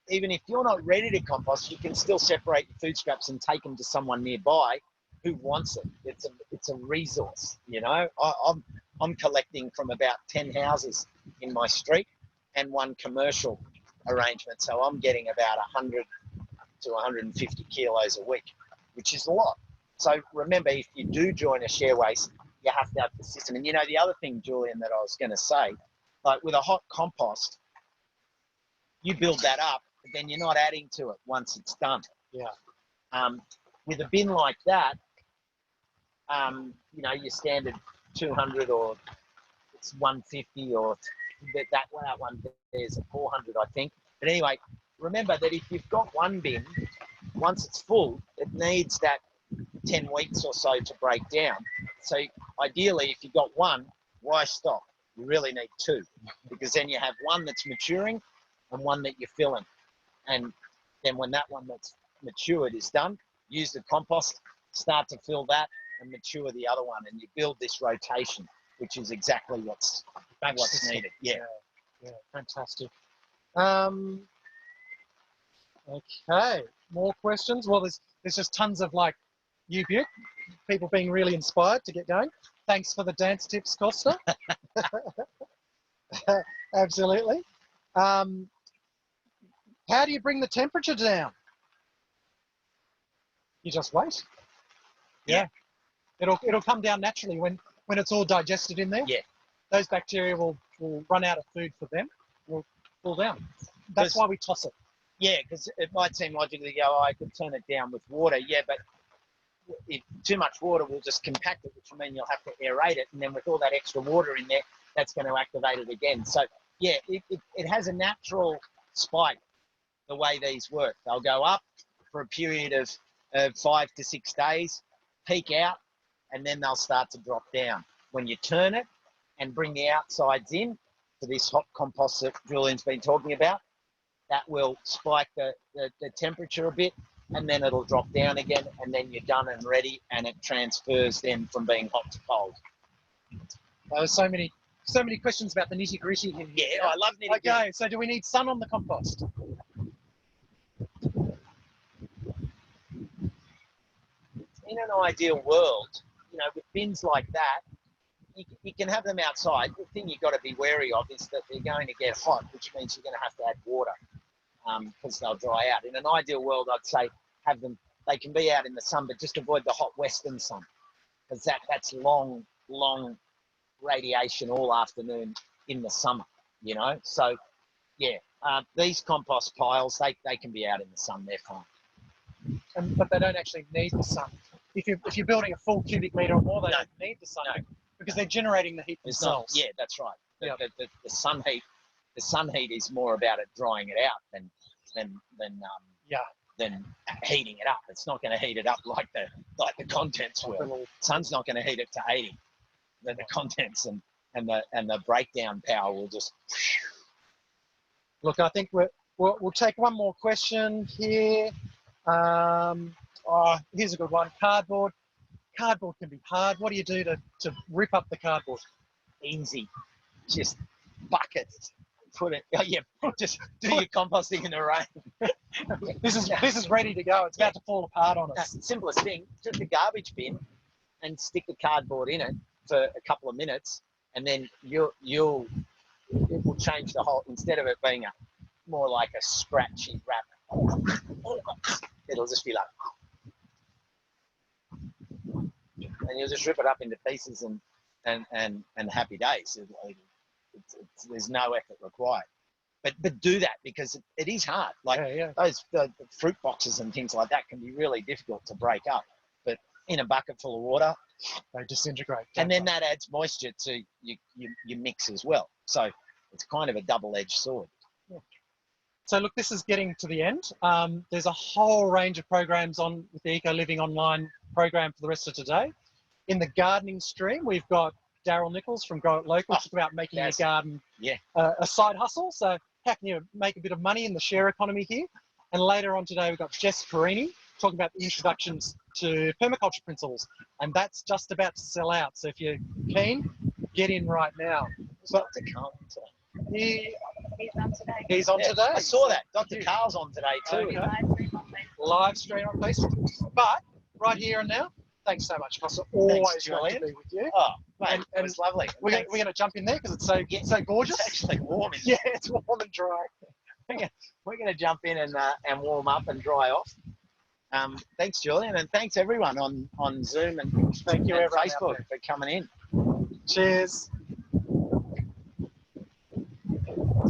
even if you're not ready to compost, you can still separate your food scraps and take them to someone nearby who wants it. It's a resource, you know. I'm collecting from about 10 houses in my street and one commercial arrangement, so I'm getting about 100 to 150 kilos a week, which is a lot. So remember, if you do join a share waste, you have to have the system. And you know, the other thing, Julian, that I was going to say, like with a hot compost, you build that up, but then you're not adding to it once it's done. Yeah. With a bin like that, you know, your standard 200 or it's 150, or that one there's a 400, I think. But anyway, remember that if you've got one bin, once it's full, it needs that 10 weeks or so to break down. So ideally, if you've got one, why stop? You really need two, because then you have one that's maturing and one that you're filling. And then when that one that's matured is done, use the compost, start to fill that and mature the other one, and you build this rotation, which is exactly what's needed. Yeah, fantastic. Okay, more questions. Well, there's there's just tons of like Butte, people being really inspired to get going. Thanks for the dance tips, Costa. Absolutely. How do you bring the temperature down? You just wait. Yeah. It'll come down naturally when it's all digested in there. Yeah. Those bacteria will run out of food for them. Will fall down. That's why we toss it. Yeah, because it might seem logical to go, oh, I could turn it down with water. Yeah, but if too much water will just compact it, which will mean you'll have to aerate it. And then with all that extra water in there, that's going to activate it again. So, yeah, it has a natural spike the way these work. They'll go up for a period of 5 to 6 days, peak out, and then they'll start to drop down. When you turn it and bring the outsides in for this hot compost that Julian's been talking about, that will spike the temperature a bit, and then it'll drop down again, and then you're done and ready, and it transfers then from being hot to cold. There were so many questions about the nitty gritty here. Yeah, I love nitty gritty. Okay, so do we need sun on the compost? In an ideal world, with bins like that, you can have them outside. The thing you've got to be wary of is that they're going to get hot, which means you're going to have to add water because they'll dry out. In an ideal world, I'd say they can be out in the sun, but just avoid the hot western sun because that's long radiation all afternoon in the summer, So, yeah, these compost piles, they can be out in the sun. They're fine. But they don't actually need the sun. If you're building a full cubic metre or more, they don't need the sun because they're generating the heat themselves. Yeah, that's right. The sun heat is more about it drying it out than heating it up. It's not going to heat it up like the contents will. Sun's not going to heat it to 80. Then the contents and the breakdown power will just. Look, I think we'll take one more question here. Here's a good one. Cardboard. Cardboard can be hard. What do you do to rip up the cardboard? Easy. Just bucket. Put it. Oh yeah. Just do your composting in the rain. This is ready to go. It's about to fall apart on us. Simplest thing. Just the garbage bin, and stick the cardboard in it for a couple of minutes, and then it will change the whole. Instead of it being more like a scratchy wrap, it'll just be like, and you'll just rip it up into pieces and happy days. There's no effort required, but do that because it is hard. Like those the fruit boxes and things like that can be really difficult to break up. But in a bucket full of water, they disintegrate. And then that adds moisture to your mix as well. So it's kind of a double-edged sword. Yeah. So look, this is getting to the end. There's a whole range of programs with the Eco Living Online program for the rest of today. In the gardening stream, we've got Daryl Nichols from Grow It Local talking about making your garden a side hustle. So how can you make a bit of money in the share economy here? And later on today, we've got Jess Perini talking about the introductions to permaculture principles. And that's just about to sell out. So if you're keen, get in right now. Dr. Carl today. He's on today. I saw that. Dr. Carl's on today too. Okay. Live stream on Facebook. But right here and now, thanks so much, Costa. Always great to be with you. Oh, mate, it was lovely. We're going to jump in there because it's so gorgeous. It's actually warm. Yeah, it's warm and dry. We're going to jump in and warm up and dry off. Thanks, Julian, and thanks everyone on Zoom and Thank you, Facebook for coming in. Cheers.